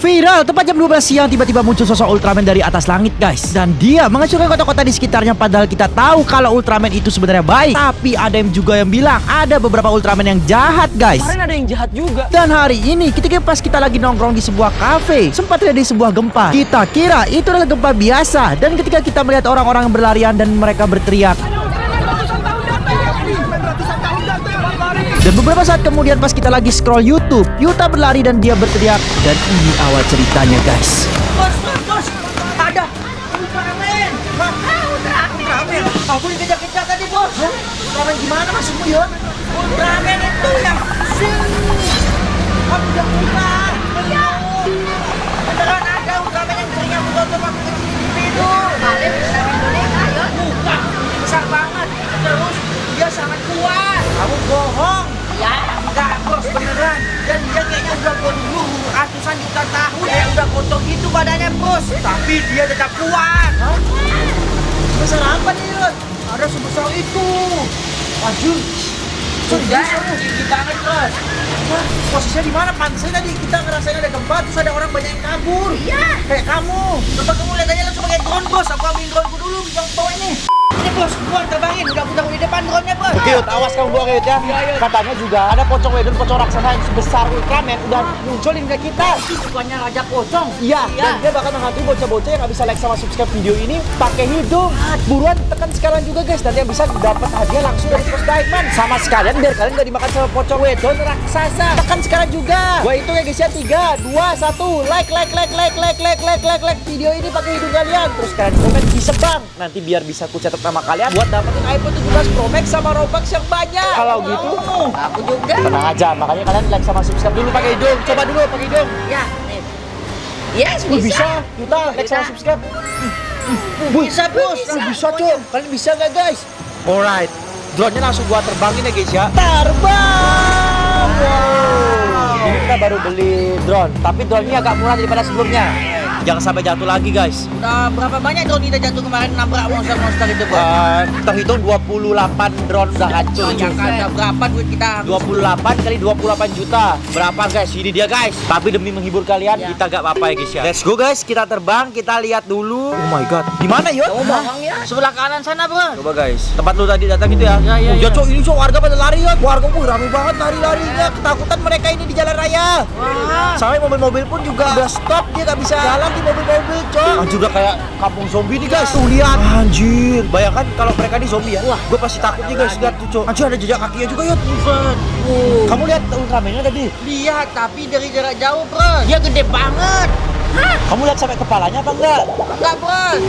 Viral, tepat jam 12 siang tiba-tiba muncul sosok Ultraman dari atas langit guys. Dan dia menghancurkan kota-kota di sekitarnya, padahal kita tahu kalau Ultraman itu sebenarnya baik. Tapi ada yang juga yang bilang ada beberapa Ultraman yang jahat guys. Kemarin ada yang jahat juga. Dan hari ini ketika pas kita lagi nongkrong di sebuah kafe, sempat terjadi sebuah gempa. Kita kira itu adalah gempa biasa. Dan ketika kita melihat orang-orang yang berlarian dan mereka berteriak, dan beberapa saat kemudian pas kita lagi scroll YouTube, Yuta berlari dan dia berteriak. Dan ini awal ceritanya guys. Bos, ada Ultraman. Ultraman. Aku dikejar-kejar tadi bos. Ultraman gimana maksudmu Yun? Ultraman itu yang Kamu udah buka. Iya. Beneran ada Ultraman yang sering aku tonton waktu kecil itu. Ada Ultraman boneka ya? Bukan, besar banget. Terus dia sangat kuat. Kamu bohong. Ya, enggak bos, beneran. Dan dia kayaknya udah berumur ratusan juta tahun. Kayak udah kotor gitu badannya bos. Tapi dia tetap kuat. Besar apa nih Yun? Ada sebesar itu. Anjir. Sudah, tinggi banget bos. Posisinya di mana? Pantasnya tadi kita ngerasain ada gempa terus ada orang banyak yang kabur. Iya. Kayak kamu. Coba kamu lihat aja langsung pakai drone bos. Aku ambil droneku dulu, bisa bawa ini. Ini bos, gua terbangin. Udah putar di depan drone-nya bos. Oke, Yud, awas kamu buang Yud ya. Iya. Katanya juga ada pocong wedon, pocong raksasa yang sebesar Ultraman udah muncul di dunia kita. Itu bukannya Raja Pocong. Iya, dan dia bakal menghantui bocah-bocah yang nggak bisa like sama subscribe video ini pakai hidung. Buruan tekan sekarang juga guys, nanti yang bisa dapat hadiah langsung dari Bos Diamond. Sama sekalian biar kalian nggak dimakan sama pocong wedon raksasa. Tekan sekarang juga. Gua itu ya guys ya, 3, 2, 1, like video ini pakai hidung kalian. Terus kalian komen disebar. Nanti biar bisa ku catat nama kalian buat dapetin iPhone 17 Pro Max sama Robux yang banyak. Kalau gitu, Aku juga. tenang aja. Makanya kalian like sama subscribe dulu pakai hidung. Coba dulu pakai hidung. Ya, nih. Yes, Bisa, kita like sama subscribe. Bisa bos. Bisa cuy, kalian bisa nggak guys? Alright, drone-nya langsung gua terbangin ya guys ya. Terbang! Wow. Ini kita baru beli drone, tapi drone-nya agak murah daripada sebelumnya. Jangan sampai jatuh lagi guys. Udah berapa banyak drone kita jatuh kemarin nabrak monster-monster itu bos? Terhitung 28 drone udah hancur. Yang ada berapa duit kita? 28 kali 28 juta. Berapa guys? Ini dia guys. Tapi demi menghibur kalian, kita gak apa-apa ya guys ya. Let's go guys, kita terbang, kita lihat dulu. Oh my god. Di mana Yud? Kamu bohong ya? Sebelah kanan sana bro. Coba guys, tempat lu tadi datang itu ya? Iya. Cok, ini cok, warga pada lari ya. Warga rame banget lari-larinya. Ketakutan mereka ini di jalan raya. Wah. Sampai mobil-mobil pun juga udah stop, dia gak bisa jalan di mobil-mobil cok. Anjir udah kayak kampung zombie nih guys. Tuh lihat. Anjir, bayangkan kalau mereka ini zombie ya. Wah, gue pasti takut nih guys. Lihat tuh cok. Anjir ada jejak kakinya juga Yud. Kamu lihat Ultraman-nya tadi? Lihat tapi dari jarak jauh bro. Dia gede banget. Kamu lihat sampai kepalanya apa enggak? Enggak bos.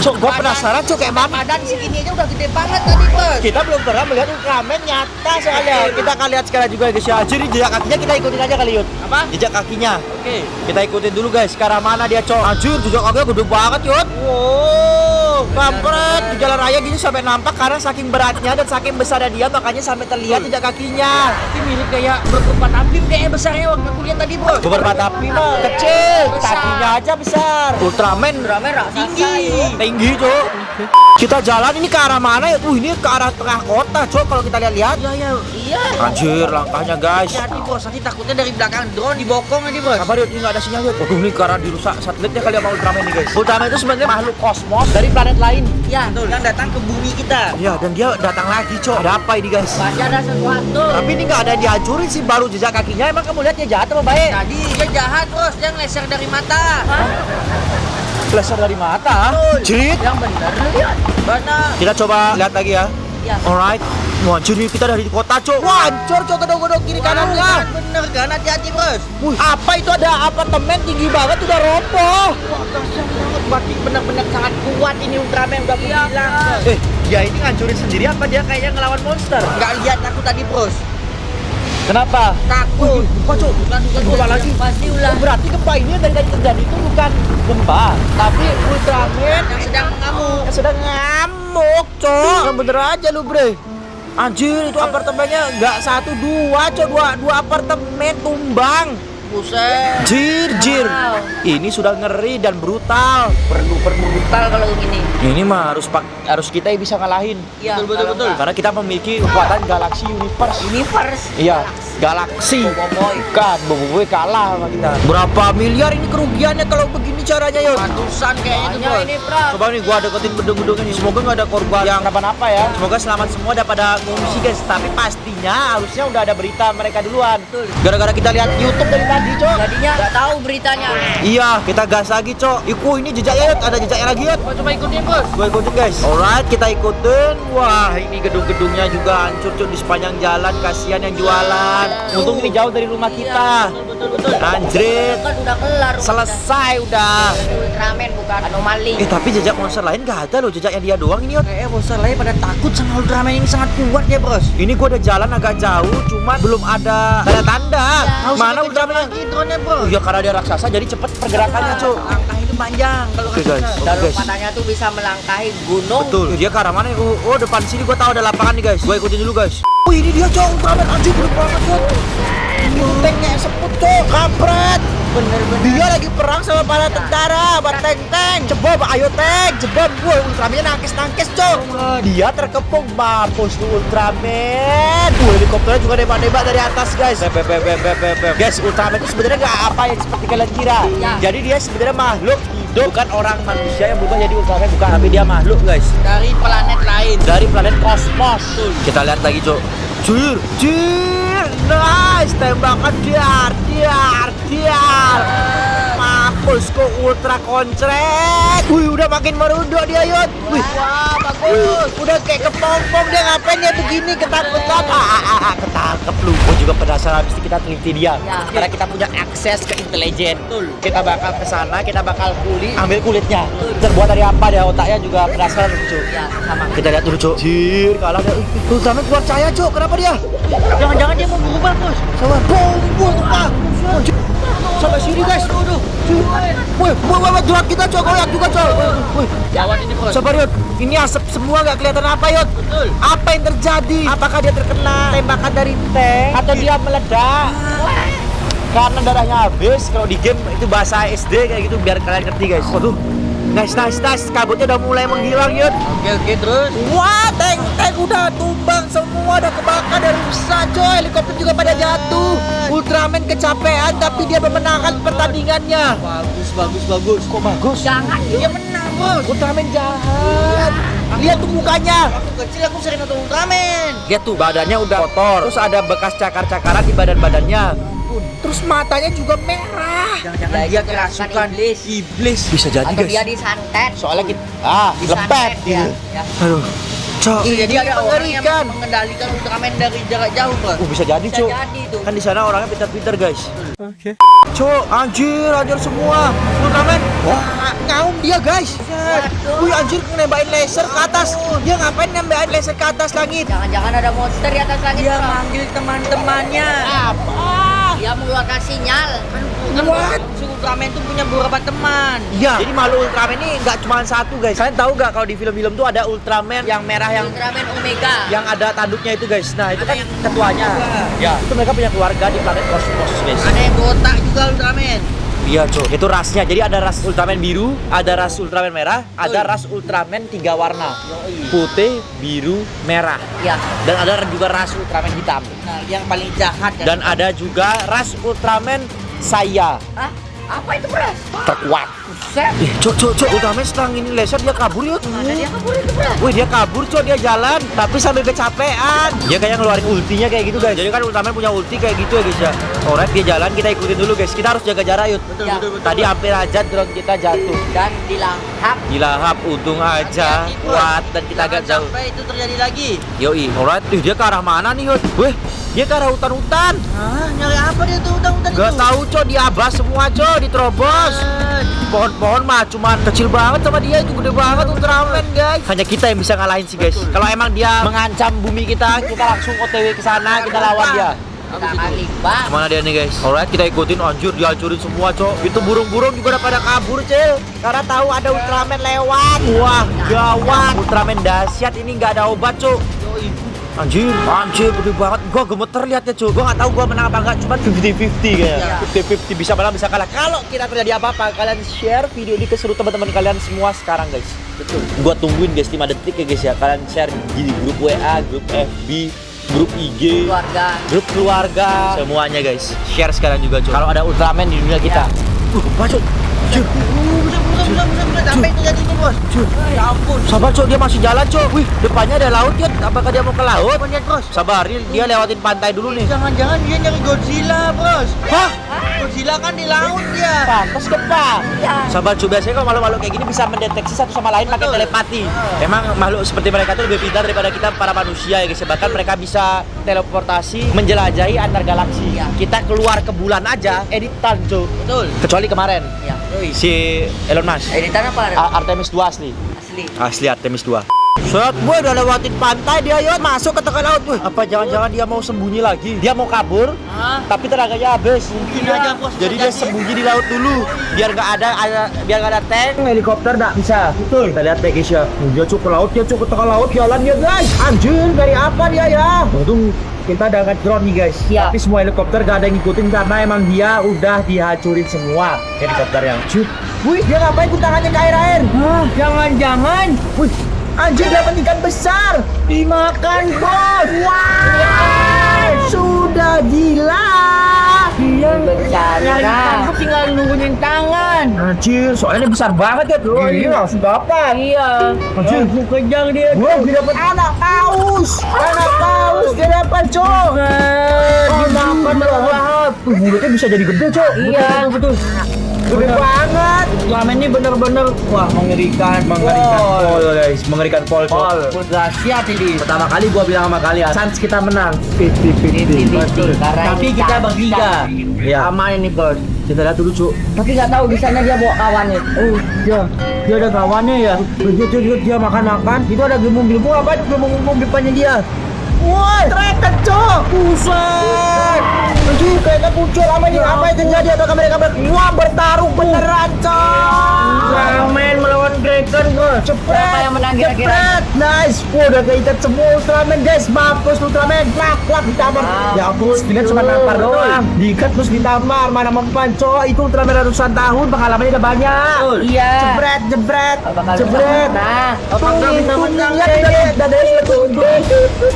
Cok, gue penasaran cok kayak mana. Badan segini aja udah gede banget tadi bos. Kita belum pernah melihat Ultraman nyata soalnya. Kita akan lihat sekarang juga guys ya. Jadi jejak kakinya kita ikutin aja kali Yud. Apa? Jejak kakinya. Oke. Kita ikutin dulu guys. Ke arah mana dia cok? Anjir jejak kakinya gede banget Yud. Wow. Kampret di jalan raya gini sampai nampak karena saking beratnya dan saking besarnya dia makanya sampai terlihat jejak kakinya. Tapi mirip kayak berempat ampim kayaknya besarnya waktu aku lihat tadi bos. Beberapa tapi mah kecil, Besar. kakinya aja besar. Ultraman Ultraman raksasa, tinggi, yuk. tinggi cok. Kita jalan ini ke arah mana ya? Ini ke arah tengah kota cok kalau kita lihat-lihat. Iya. Anjir langkahnya guys. Hati bos, nanti takutnya dari belakang drone dibokong aja bos. Kabar Yud, ini nggak ada sinyal Yud. Waduh ini karena dirusak satelitnya kali sama Ultraman nih guys. Ultraman itu sebenarnya makhluk kosmos dari planet lain. Ya, yang datang ke bumi kita. Iya dan dia datang lagi cok. Ada apa ini guys? Pasti ada sesuatu. Tapi ini nggak ada yang dihancurin sih, baru jejak kakinya. Emang kamu lihat dia jahat apa baik? Tadi dia jahat bos, dia ngeleser dari mata. Laser dari mata. Jerit. Yang benar lihat. Mana? Kita coba lihat lagi ya. Ya. Alright. Wah, jadi kita dari kota, cok. Wah, hancur, cok. Gedung-gedung kiri kanannya. Bener kan, hati-hati bos. Wih, apa itu ada apartemen tinggi banget udah roboh. Wah, dahsyat banget. Berarti benar-benar sangat kuat ini Ultraman udah aku bilang. Dia ini ngancurin sendiri apa dia kayaknya ngelawan monster? Nggak lihat aku tadi bos. Kenapa? Takut. Apa, cok? Bukan Coba lagi. Pasti ulah. Berarti gempa ini dari tadi terjadi itu bukan gempa, tapi Ultraman Yang sedang mengamuk. yang sedang ngamuk, cok. Yang bener aja lu, bre. Anjir, itu apartemennya nggak 1, 2, cok. Dua apartemen tumbang. Buset. Jir. Wow. Ini sudah ngeri dan brutal. Perlu brutal kalau ini. Ini mah harus kita yang bisa ngalahin. Iya, Betul. Karena kita memiliki kekuatan galaksi universe. Universe. Iya, galaksi. Boboiboy. Kan, Boboiboy kalah sama kita. Berapa miliar ini kerugiannya kalau begini caranya, Yud? Ratusan kayaknya tuh, Hanya Bos. ini, Bro. Coba nih gua deketin bedung-bedung ini. Semoga nggak ada korban yang kenapa-napa ya. Semoga selamat semua, udah pada ngungsi guys. Tapi pastinya harusnya udah ada berita mereka duluan. Betul. Gara-gara kita lihat YouTube dari tadi, Cok. Jadinya nggak tahu beritanya. Iya, kita gas lagi, Cok. Iku ini jejaknya, Yud. Ada jejaknya lagi, Yud. Coba ikutin, Bos. Gua ikutin guys. Alright, kita ikutin. Wah, ini gedung-gedungnya juga hancur Cuk di sepanjang jalan. Kasihan yang jualan. Untung ini jauh dari rumah kita. Betul. Anjrit. Kan udah kelar. Selesai udah. Ultraman bukan anomali. Tapi jejak monster lain gak ada loh, jejaknya dia doang ini, Yud. Kayaknya monster lain pada takut sama Ultraman ini sangat kuat ya, Bos. Ini gua udah jalan agak jauh, cuman belum ada tanda-tanda. Mana Ultraman? lagi drone-nya, Bos? Ya karena dia raksasa jadi cepet pergerakannya, Cuk. Langkah itu panjang kalau Oke, guys. raksasa. Dan Guys. matanya tuh bisa melangkahi gunung. Betul. Dia ke arah mana? Oh, depan sini gua tahu ada lapangan nih, guys. Gua ikutin dulu, guys. Oh, ini dia, Cok. Ultraman anjir gede banget, Cok. Itu tanknya seput, Cok. Kampret. Bener-bener. Dia lagi perang sama para tentara, para tank-tank. Jebol, ayo tank, jebol. Woi, Ultraman nangkis-nangkis, Cok. Dia terkepung, mampus tuh Ultraman. Helikopternya juga nembak-nembak dari atas, guys. Guys, Ultraman itu sebenarnya nggak apa yang seperti kalian kira. Ya. Jadi dia sebenarnya makhluk hidup, bukan orang manusia yang berubah jadi Ultraman, bukan. Tapi dia makhluk, guys. Dari planet lain. Dari planet kosmos. Kita lihat lagi, Cok. Jir, nice, tembakan diar. Mampus kok ultra koncret. Wih, udah makin merunduk dia, Yud. Wih, Wah, bagus. udah kayak kepompong dia, ngapain dia begini, ketakutan. Ketangkep lu. Gue juga penasaran, mesti kita teliti dia. Ya. Karena kita punya akses ke intelijen. Kita bakal ke sana, kita bakal ambil kulitnya. Terbuat dari apa dia, otaknya juga penasaran, Cuk. Ya, sama. Kita lihat dulu, Cuk. Jir, kalah dia. Ultraman keluar cahaya, Cuk. Kenapa dia? Jangan-jangan dia mau berubah, Bos. Sabar. Bom, apa? Sampai sini, guys. Woi, jerat kita, Cok. Goyak juga, Cok. Woi, Jawab ini, Bos. sabar, Yud. Ini asap semua nggak kelihatan apa, Yud. Betul. Apa yang terjadi? Apakah dia terkena tembakan dari tank atau dia meledak? Karena darahnya habis. Kalau di game itu bahasa SD kayak gitu, biar kalian ngerti, guys. Waduh. Nice. Kabutnya udah mulai menghilang, Yud. Oke, terus. Wah, tank udah tumbang semua, udah kebakar dan rusak, coy. Helikopter juga pada jatuh. Ultraman kecapean, tapi dia memenangkan pertandingannya. Bagus. Kok bagus? Jangan Dia menang, Bos. Ultraman jahat. Lihat tuh mukanya. Waktu kecil aku sering nonton Ultraman. Lihat tuh badannya udah kotor. Terus ada bekas cakar-cakaran di badannya. Terus matanya juga merah. Jangan-jangan Ya, dia itu kerasukan iblis. Bisa jadi, Atau dia guys. disantet. Soalnya kita Disantet, lepet ya. gitu. Ya. Aduh. Cok. Jadi ada orang yang mengerikan. mengendalikan Ultraman dari jarak jauh, Bos. Bisa jadi, Bisa Cok. jadi tuh. Kan di sana orangnya pintar-pintar, guys. Oke. Cok, anjir semua. Ultraman. Wah, ngaum dia, guys. Waduh. Wih, anjir nembakin laser ke atas. Dia ngapain nembakin laser ke atas langit? Jangan-jangan ada monster di atas langit. Dia Bro. manggil teman-temannya. Apa? Dia mengeluarkan sinyal. Kan What? si Ultraman tuh punya beberapa teman. Iya. Jadi makhluk Ultraman ini nggak cuma satu, guys. Kalian tahu nggak kalau di film-film tuh ada Ultraman yang merah yang Ultraman Omega. ada tanduknya itu, guys. Nah, itu Ada kan yang ketuanya. juga. Ya, itu mereka punya keluarga di planet kosmos, guys. Ada yang botak juga Ultraman. Iya, Cok. Itu rasnya. Jadi ada ras Ultraman biru, ada ras Ultraman merah, ada ras Ultraman 3 warna. Putih, biru, merah. Ya. Dan ada juga ras Ultraman hitam. Nah, yang paling jahat Dan ada juga ras Ultraman saya Hah? Apa itu, Bro? terkuat. Buset. Cok. Ultraman setelah ini laser dia kabur, yuk. Mana dia kabur itu, Bro? Wih, dia kabur, Cok. Dia jalan tapi sambil kecapean. Dia kayak ngeluarin ultinya kayak gitu, guys. Jadi kan Ultraman punya ulti kayak gitu ya, guys ya. Alright, dia jalan, kita ikutin dulu, guys. Kita harus jaga jarak, yuk. Ya. Tadi hampir aja drone kita jatuh. Dan dilahap. Dilahap, untung aja Hati-hati, Bos. kuat dan kita agak Jangan jauh. sampai itu terjadi lagi. Yoi, alright. Dia ke arah mana nih, Yud? Wih, dia ke arah hutan-hutan. Hah, nyari apa dia tuh hutan-hutan itu? Gak tahu, Cok. Diabas semua, Cok. Diterobos. Pohon-pohon mah cuman kecil banget sama dia, itu gede banget Ultraman, guys. Hanya kita yang bisa ngalahin sih, guys. Kalau emang dia mengancam bumi kita langsung OTW ke sana, kita lawan dia. Kita akan limbah. Mana dia nih, guys? Alright, kita ikutin. Anjir, dihancurin semua, Cok. Itu burung-burung juga udah pada kabur, Cil. Karena tahu ada Ultraman lewat. Wah, gawat. Ultraman dahsyat ini nggak ada obat, Cok. Anjir, gede banget. Gua gemeter liatnya, cuy. Gua nggak tahu gua menang apa enggak, cuman 50-50 kayaknya. 50-50 bisa menang bisa kalah. Kalau kita terjadi apa-apa, kalian share video ini ke seluruh teman-teman kalian semua sekarang, guys. Betul. Gua tungguin guys 5 detik ya guys ya. Kalian share di grup WA, grup FB, grup IG, grup keluarga, semuanya guys. Share sekarang juga, cuy. Kalau ada Ultraman di dunia kita. Apa, cuy? Buset. Sampai itu jadi nih, Bos. Ya ampun. Sabar, Cok, dia masih jalan, Cok. Wih, depannya ada laut, Yot. Apakah dia mau ke laut? Lihat, Bos. Sabar, dia lewatin pantai dulu nih. Jangan-jangan dia nyari Godzilla, Bos. Hah? Godzilla kan di laut dia. Pantas kan, Pak? Sabar, Cok. Biasanya kalau makhluk-makhluk kayak gini bisa mendeteksi satu sama lain pakai telepati. Memang makhluk seperti mereka itu lebih pintar daripada kita para manusia ya, guys. Bahkan mereka bisa teleportasi menjelajahi antar galaksi. Kita keluar ke bulan aja, editan, Cok. Betul. Kecuali kemarin. Ya. Si Elon Musk. Editan apa? Artemis 2 asli. Asli. Asli Artemis 2. Set, gue udah lewatin pantai dia, Yot, masuk ke tengah laut. Wih, apa jangan-jangan dia mau sembunyi lagi? Dia mau kabur, tapi tenaganya habis. Mungkin aja, Bos. Jadi dia sembunyi di laut dulu, biar nggak ada tank. Helikopter nggak bisa. Betul. Kita lihat deh, guys ya. Dia cuk ke laut, dia cuk ke tengah laut, jalan ya guys. Anjir, dari apa dia ya? Untung kita ada angkat drone nih guys. Tapi semua helikopter gak ada yang ngikutin karena emang dia udah dihancurin semua helikopter yang. Wih, dia ngapain tangannya ke air-air? Jangan-jangan. Wih, anjir, dapat ikan besar. Dimakan, Bos. Wah, sudah gila. Dia ditangkap tinggal nungguin tangan. Anjir, soalnya besar banget ya, bro. Iya, langsung dapat. Iya. Anjir, aku kejar dia. Wah, dia dapat anak paus. Anak paus dia dapat, Cok. Dimakan lahap. Mulutnya bisa jadi gede, Cok. Iya, betul. Gede banget. Ultraman ini bener-bener wah, mengerikan pol, guys, mengerikan pol. Dahsyat ini. Pertama kali gua bilang sama kalian, chance kita menang 50-50. Tapi kita bertiga. Iya. Aman ini, Bos. Kita lihat dulu, Cuk. Tapi nggak tahu di sana dia bawa kawannya. Oh, dia ada kawannya ya. Dia makan. Itu ada gelembung-gelembung apa? Gelembung-gelembung depannya dia. Woi, treket, Cok. Buset. Anjir, kayaknya muncul apa ini? Apa yang terjadi? Apakah mereka wah, bertarung beneran, Cok. Ultraman melawan Kraken, Bos. Siapa yang menang kira-kira? Nice. Wah, udah keikat semua Ultraman, guys. Mampus Ultraman. Plak ditampar. Ya ampun, dia cuma nampar doang. Diikat terus ditampar. Mana mempan, Cok. Itu Ultraman ratusan tahun, pengalamannya udah banyak. Iya. Jebret. Nah, Dadanya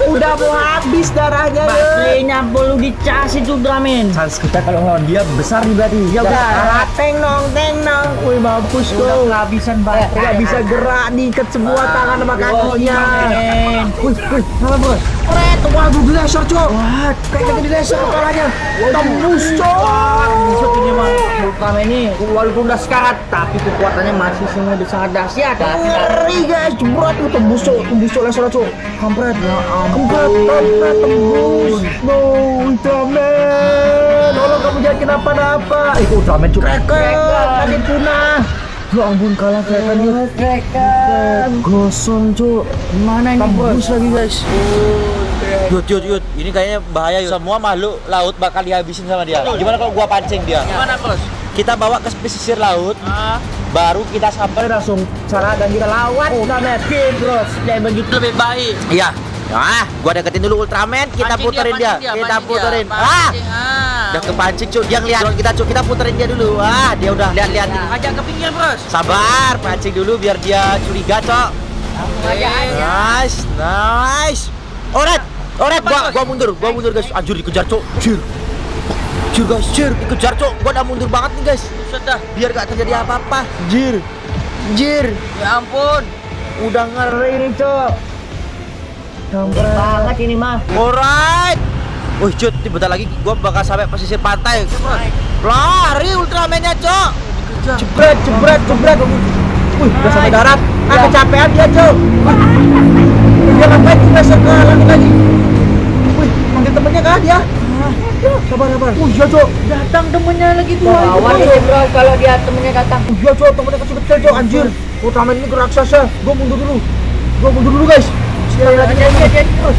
udah mau habis darahnya. baterainya perlu dicas itu Ultraman. Chance kita kalau lawan dia besar nih berarti. Ya udah. Teng nong. Wih, mampus Udah tuh. kehabisan banget. Nggak bisa gerak, diikat semua tangan sama kakinya. Wih, apa, Bos? Kret, waduh, di laser, Cok. Wah, kayaknya di laser kepalanya. Tembus, Cok. Busuk ini mah Ultraman ini walaupun udah sekarat tapi kekuatannya masih sangat dahsyat. Ngeri, guys. Jebret itu tembus, laser, Cok. Kampret. Ya ampun. Kampret tembus. No, Ultraman. Tolong kamu jangan kenapa-napa. Itu Ultraman, Cok. Kraken. Tadi punah. Ya ampun, kalah Kraken. Gosong, Cok. Mana ini, Bos? Tembus lagi, guys. Yud, ini kayaknya bahaya, Yud. Semua makhluk laut bakal dihabisin sama dia. Gimana kalau gua pancing dia? Gimana, Bos? Kita bawa ke pesisir laut, baru kita sampai langsung cara dan kita lawan Ultraman. Bros, kayak begitu lebih baik. Iya. Gua deketin dulu Ultraman, kita puterin dia. Kita puterin. Udah kepancing, Cuk. Dia ngeliat kita, Cuk. Kita puterin dia dulu. Dia udah lihat. Ajak ke pinggir, Bros. Sabar, pancing dulu biar dia curiga, Cok. Nice. Alright, gua mundur, guys. Anjir, dikejar, Cok. Jir, guys, dikejar, Cok. Gua udah mundur banget nih, guys. Sudah. Biar gak terjadi apa-apa. Jir. Ya ampun. Udah ngeri nih, Cok. Banget ini mah. Alright. Wih, Cut, bentar lagi gua bakal sampai pesisir pantai. Lari Ultraman-nya, Cok. Jebret. Wih, udah sampai darat. Kecapean dia, Cok. Dia ngapain geser ke langit lagi? Wih, manggil temennya kah dia? Sabar. Iya, Cok. Datang temennya lagi tuh. Awan ini, Bros, kalau dia temennya datang. Iya, Cok, temennya kecil-kecil, Cok. Anjir. Ultraman ini raksasa. Gua mundur dulu, guys. Sekali lagi terus.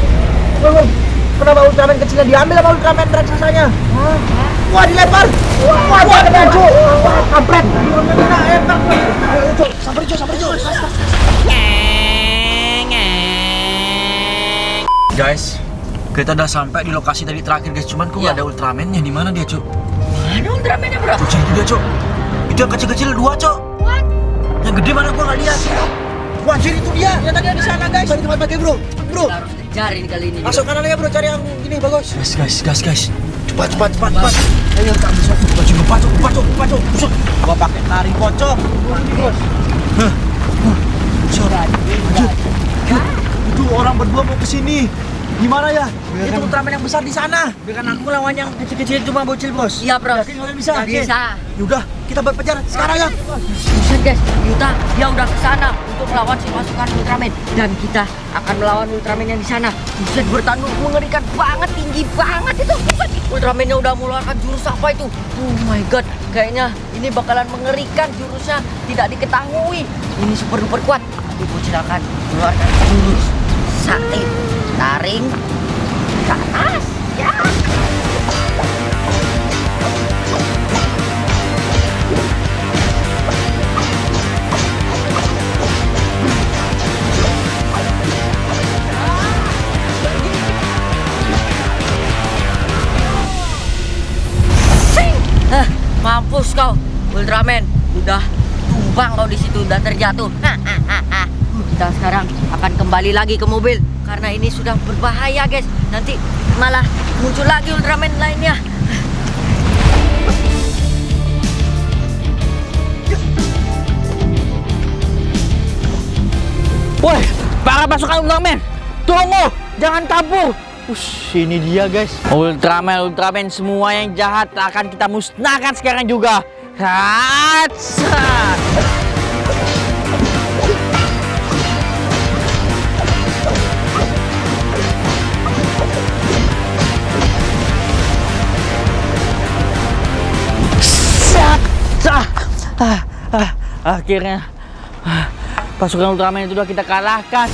Kenapa Ultraman kecilnya diambil sama Ultraman raksasanya? Wah, dilempar. Wah, kena, Cok. Kampret. Sampai, Cok. Guys, Kita udah sampai di lokasi tadi terakhir guys, cuman kok nggak ada Ultraman-nya. Di mana dia, Cuk? Mana Ultraman-nya, bro? Cuk, itu dia, Cuk. Itu yang kecil-kecil 2, Cuk. What? Yang gede mana gua nggak lihat. Wah, anjir itu dia. Dia tadi di sana, guys. Cari tempat pakai, Bro. Bro. Kita harus kejar ini kali ini. Masuk kanan ya, Bro. Cari yang gini bagus. Guys. Cepat. Ayo, tak bisa. Cepat, Cuk. Busuk. Gua pakai taring pocong. Ini, Bos. Itu orang berdua mau kesini. Gimana ya? Itu Ultraman yang besar di sana. Biarkan aku lawan yang kecil-kecil cuma bocil, Bos. Iya, bro. Yakin kalian bisa? Bisa. Yaudah, kita berpencar sekarang ya. Buset guys, Yuta dia udah ke sana untuk melawan si pasukan Ultraman dan kita akan melawan Ultraman yang di sana. Buset bertanduk mengerikan banget, tinggi banget itu. Buset, Ultraman-nya udah mengeluarkan jurus apa itu? Oh my god, kayaknya ini bakalan mengerikan jurusnya, tidak diketahui. Ini super duper kuat. Tapi bocil akan mengeluarkan jurus sakti taring ke atas. Ya. Mampus kau, Ultraman. Udah tumbang kau di situ, udah terjatuh. Kita sekarang akan kembali lagi ke mobil karena ini sudah berbahaya, guys. Nanti malah muncul lagi Ultraman lainnya. Woi, para pasukan Ultraman, tunggu, jangan kabur. Ini dia guys. Ultraman semua yang jahat akan kita musnahkan sekarang juga. Hatsa. Akhirnya pasukan Ultraman itu sudah kita kalahkan.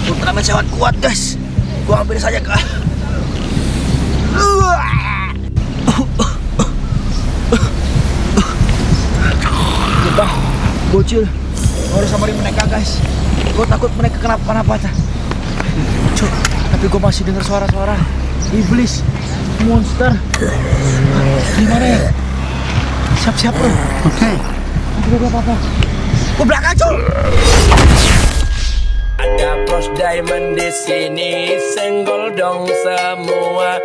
Ultraman sangat kuat guys. Gua hampir saja ke kita bocil harus samarin mereka guys. Gua takut mereka kenapa-napa. Cuk, tapi gua masih dengar suara-suara iblis, monster. Gimana ya? Siap-siap bro. Oke. Gua apa-apa. Gua belakang cuk. Ada Pros Diamond di sini, senggol dong semua.